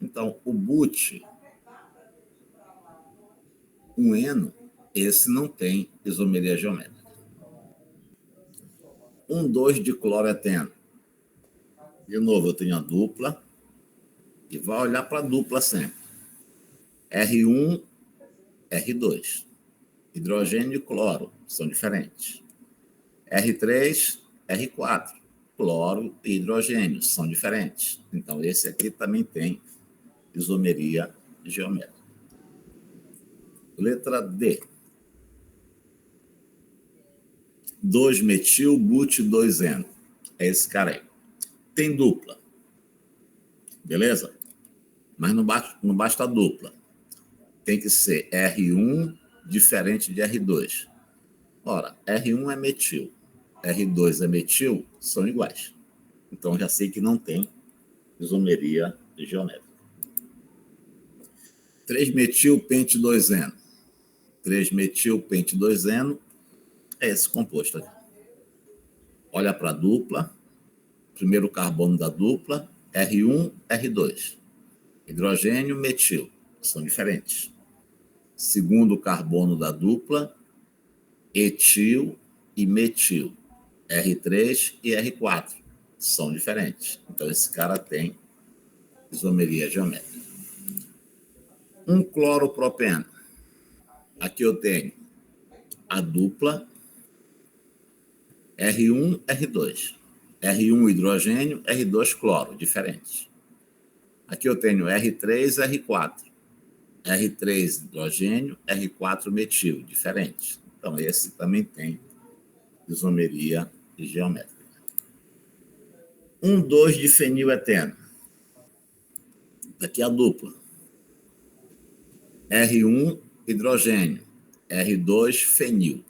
[SPEAKER 2] Então, o but1N, esse não tem isomeria geométrica. 1,2 de cloroeteno. De novo, eu tenho a dupla. E vai olhar para a dupla sempre. R1, R2. Hidrogênio e cloro são diferentes. R3, R4. Cloro e hidrogênio são diferentes. Então, esse aqui também tem isomeria geométrica. Letra D. 2-metil-but2N. É esse cara aí. Tem dupla. Beleza? Mas não basta a dupla. Tem que ser R1 diferente de R2. Ora, R1 é metil, R2 é metil, são iguais. Então, já sei que não tem isomeria geométrica. 3-metil-pente-2N. 3-metil-pente-2N é esse composto aqui. Olha para a dupla. Primeiro carbono da dupla, R1, R2. Hidrogênio, metil, são diferentes. Segundo carbono da dupla, etil e metil, R3 e R4, são diferentes. Então, esse cara tem isomeria geométrica. 1-cloropropeno. Aqui eu tenho a dupla R1, R2. R1 hidrogênio, R2 cloro, diferentes. Aqui eu tenho R3, R4. R3 hidrogênio, R4 metil, diferentes. Então, esse também tem isomeria geométrica. 1,2 de fenileteno. Aqui a dupla. R1 hidrogênio, R2 fenil.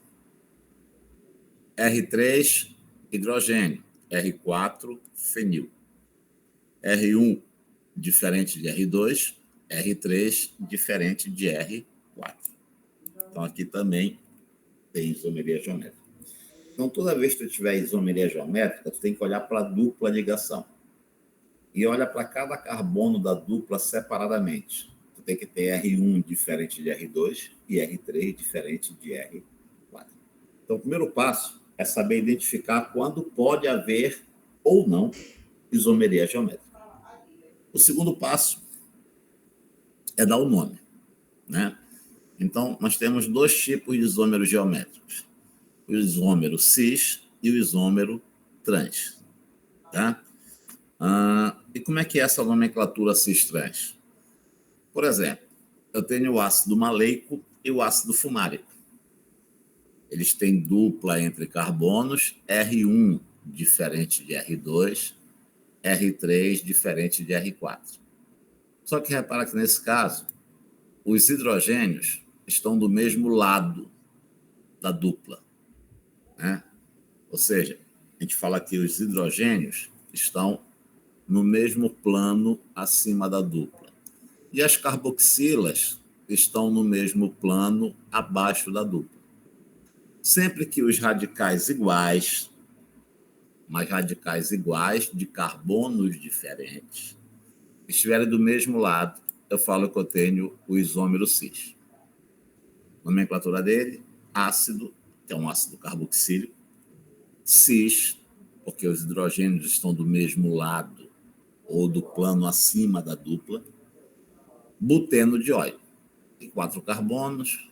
[SPEAKER 2] R3 hidrogênio, R4 fenil. R1 diferente de R2, R3 diferente de R4. Então, aqui também tem isomeria geométrica. Então, toda vez que tu tiver isomeria geométrica, tu tem que olhar para a dupla ligação. E olha para cada carbono da dupla separadamente. Tu tem que ter R1 diferente de R2 e R3 diferente de R4. Então, o primeiro passo é saber identificar quando pode haver ou não isomeria geométrica. O segundo passo é dar o nome, né? Então, nós temos 2 tipos de isômeros geométricos. O isômero cis e o isômero trans. Tá? E como é que é essa nomenclatura cis-trans? Por exemplo, eu tenho o ácido maleico e o ácido fumárico. Eles têm dupla entre carbonos, R1 diferente de R2, R3 diferente de R4. Só que repara que nesse caso, os hidrogênios estão do mesmo lado da dupla, né? Ou seja, a gente fala que os hidrogênios estão no mesmo plano acima da dupla. E as carboxilas estão no mesmo plano abaixo da dupla. Sempre que os radicais iguais, mas radicais iguais de carbonos diferentes, estiverem do mesmo lado, eu falo que eu tenho o isômero cis. Nomenclatura dele, ácido, que é um ácido carboxílico, cis, porque os hidrogênios estão do mesmo lado ou do plano acima da dupla, buteno dióide. Tem 4 carbonos,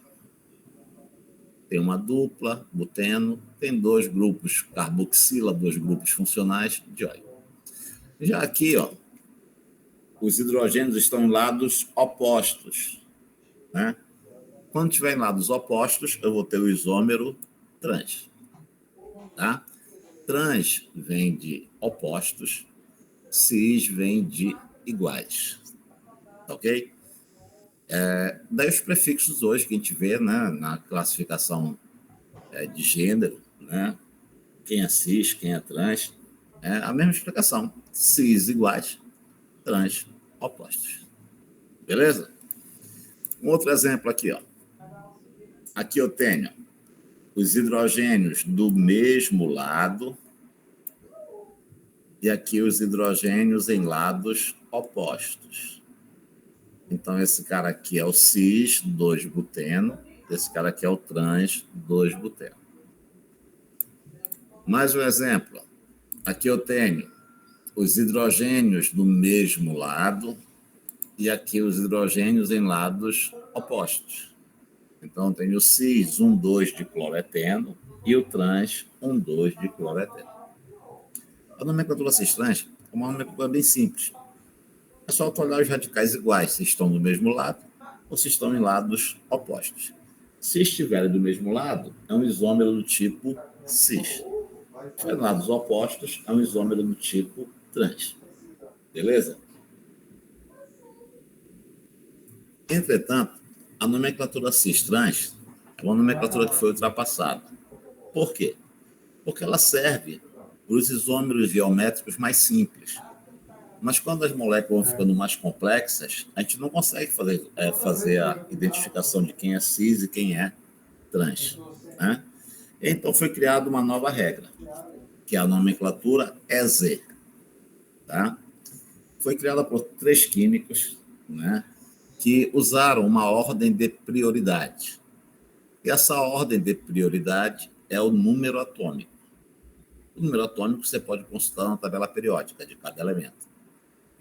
[SPEAKER 2] tem uma dupla, buteno, tem 2 grupos carboxila, 2 grupos funcionais, dióide. Já aqui, ó, os hidrogênios estão em lados opostos, né? Quando tiver em lados opostos, eu vou ter o isômero trans, tá? Trans vem de opostos, cis vem de iguais, tá ok? Daí os prefixos hoje que a gente vê, né, na classificação de gênero, né? Quem é cis, quem é trans, é a mesma explicação. Cis iguais, trans opostos. Beleza? Um outro exemplo aqui, ó. Aqui eu tenho os hidrogênios do mesmo lado e aqui os hidrogênios em lados opostos. Então, esse cara aqui é o cis, 2-buteno. Esse cara aqui é o trans, 2-buteno. Mais um exemplo. Aqui eu tenho os hidrogênios do mesmo lado e aqui os hidrogênios em lados opostos. Então, eu tenho o cis, 1,2 de cloreteno e o trans, 1,2 de cloreteno. A nomenclatura cis-trans é uma nomenclatura bem simples. É só tu olhar os radicais iguais, se estão do mesmo lado ou se estão em lados opostos. Se estiverem do mesmo lado, é um isômero do tipo cis. Se estiverem em lados opostos, é um isômero do tipo trans. Beleza? Entretanto, a nomenclatura cis-trans é uma nomenclatura que foi ultrapassada. Por quê? Porque ela serve para os isômeros geométricos mais simples. Mas quando as moléculas vão ficando mais complexas, a gente não consegue fazer a identificação de quem é cis e quem é trans, né? Então foi criada uma nova regra, que é a nomenclatura EZ. Tá? Foi criada por 3 químicos, né, que usaram uma ordem de prioridade. E essa ordem de prioridade é o número atômico. O número atômico você pode consultar na tabela periódica de cada elemento.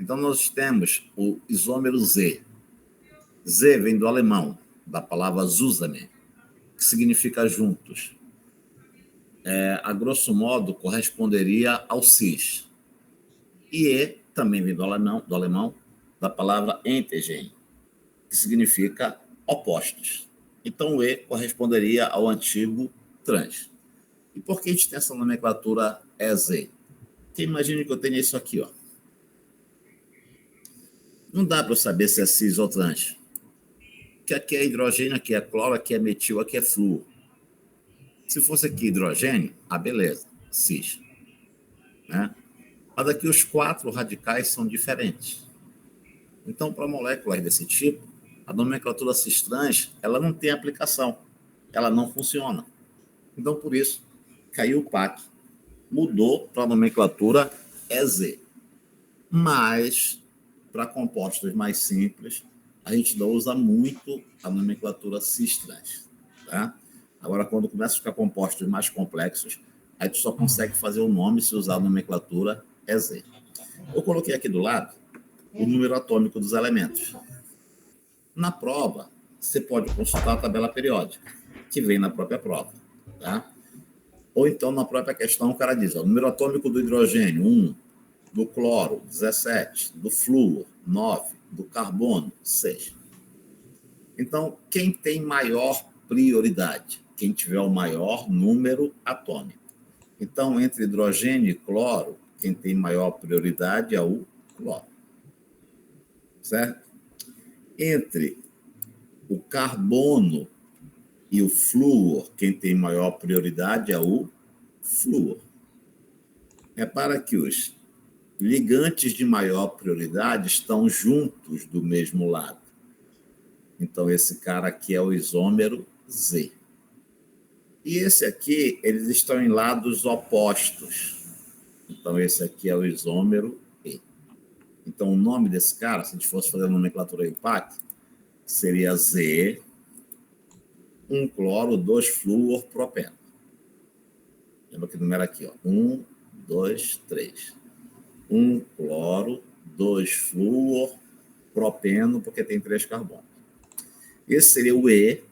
[SPEAKER 2] Então, nós temos o isômero Z. Z vem do alemão, da palavra zusammen, que significa juntos. A grosso modo, corresponderia ao cis. E E também vem do alemão, da palavra entigen, que significa opostos. Então, o E corresponderia ao antigo trans. E por que a gente tem essa nomenclatura EZ? Porque imagine que eu tenha isso aqui, ó. Não dá para eu saber se é cis ou trans. Porque aqui é hidrogênio, aqui é cloro, aqui é metil, aqui é flúor. Se fosse aqui hidrogênio, beleza, cis. Né? Mas aqui os 4 radicais são diferentes. Então, para moléculas desse tipo, a nomenclatura cis-trans, ela não tem aplicação. Ela não funciona. Então, por isso, caiu o PAC, mudou para a nomenclatura EZ. Mas, para compostos mais simples, a gente não usa muito a nomenclatura cis-trans. Tá? Agora, quando começa a ficar compostos mais complexos, a gente só consegue fazer o nome se usar a nomenclatura EZ. Eu coloquei aqui do lado o número atômico dos elementos. Na prova, você pode consultar a tabela periódica, que vem na própria prova. Tá? Ou então, na própria questão, o cara diz, o número atômico do hidrogênio, 1. do cloro, 17, do flúor, 9, do carbono, 6. Então, quem tem maior prioridade? Quem tiver o maior número atômico. Então, entre hidrogênio e cloro, quem tem maior prioridade é o cloro. Certo? Entre o carbono e o flúor, quem tem maior prioridade é o flúor. Repara que os ligantes de maior prioridade estão juntos do mesmo lado. Então, esse cara aqui é o isômero Z. E esse aqui, eles estão em lados opostos. Então, esse aqui é o isômero E. Então, o nome desse cara, se a gente fosse fazer a nomenclatura IUPAC, seria Z, 1 cloro, 2 flúor, propeno. Lembra que número aqui, ó. 1, 2, 3. 1 cloro, 2 flúor, propeno, porque tem 3 carbonos. Esse seria o E,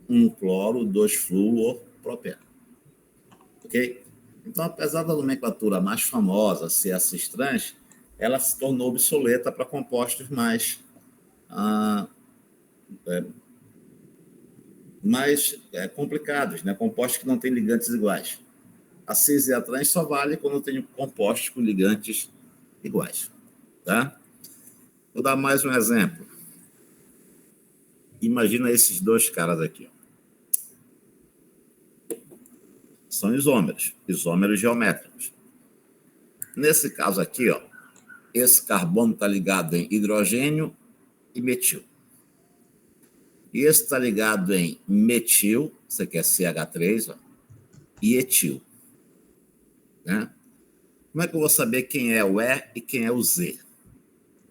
[SPEAKER 2] 1 cloro, 2 flúor, propeno. Ok? Então, apesar da nomenclatura mais famosa ser a cis-trans, ela se tornou obsoleta para compostos mais complicados, né? Compostos que não têm ligantes iguais. A cis e a trans só vale quando eu tenho compostos com ligantes iguais. Tá? Vou dar mais um exemplo. Imagina esses dois caras aqui. Ó. São isômeros geométricos. Nesse caso aqui, ó, esse carbono está ligado em hidrogênio e metil. E esse está ligado em metil, isso aqui é CH3, ó, e etil. Né? Como é que eu vou saber quem é o E e quem é o Z?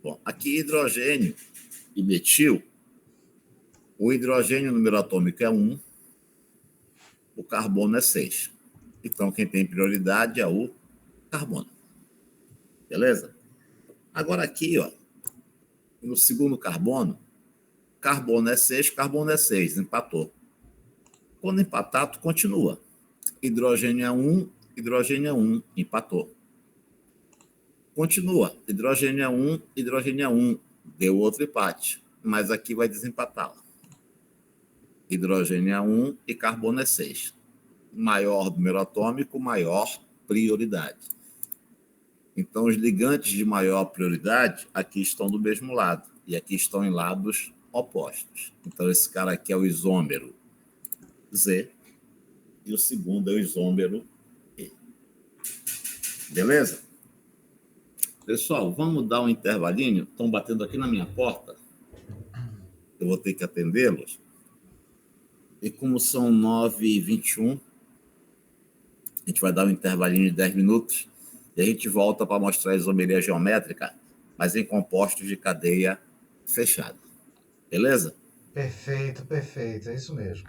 [SPEAKER 2] Bom, aqui hidrogênio e metil, o hidrogênio, o número atômico é 1, o carbono é 6. Então, quem tem prioridade é o carbono. Beleza? Agora aqui, ó, no segundo carbono é 6, carbono é 6, empatou. Quando empatar, tu continua. Hidrogênio é 1, empatou. Continua. Hidrogênio é 1, deu outro empate. Mas aqui vai desempatar. Hidrogênio é 1 e carbono é 6. Maior número atômico, maior prioridade. Então, os ligantes de maior prioridade aqui estão do mesmo lado. E aqui estão em lados opostos. Então, esse cara aqui é o isômero Z. E o segundo é o isômero E. Beleza? Pessoal, vamos dar um intervalinho. Estão batendo aqui na minha porta. Eu vou ter que atendê-los. E como são 9h21, a gente vai dar um intervalinho de 10 minutos e a gente volta para mostrar a isomeria geométrica, mas em compostos de cadeia fechada. Beleza?
[SPEAKER 1] Perfeito, perfeito. É isso mesmo.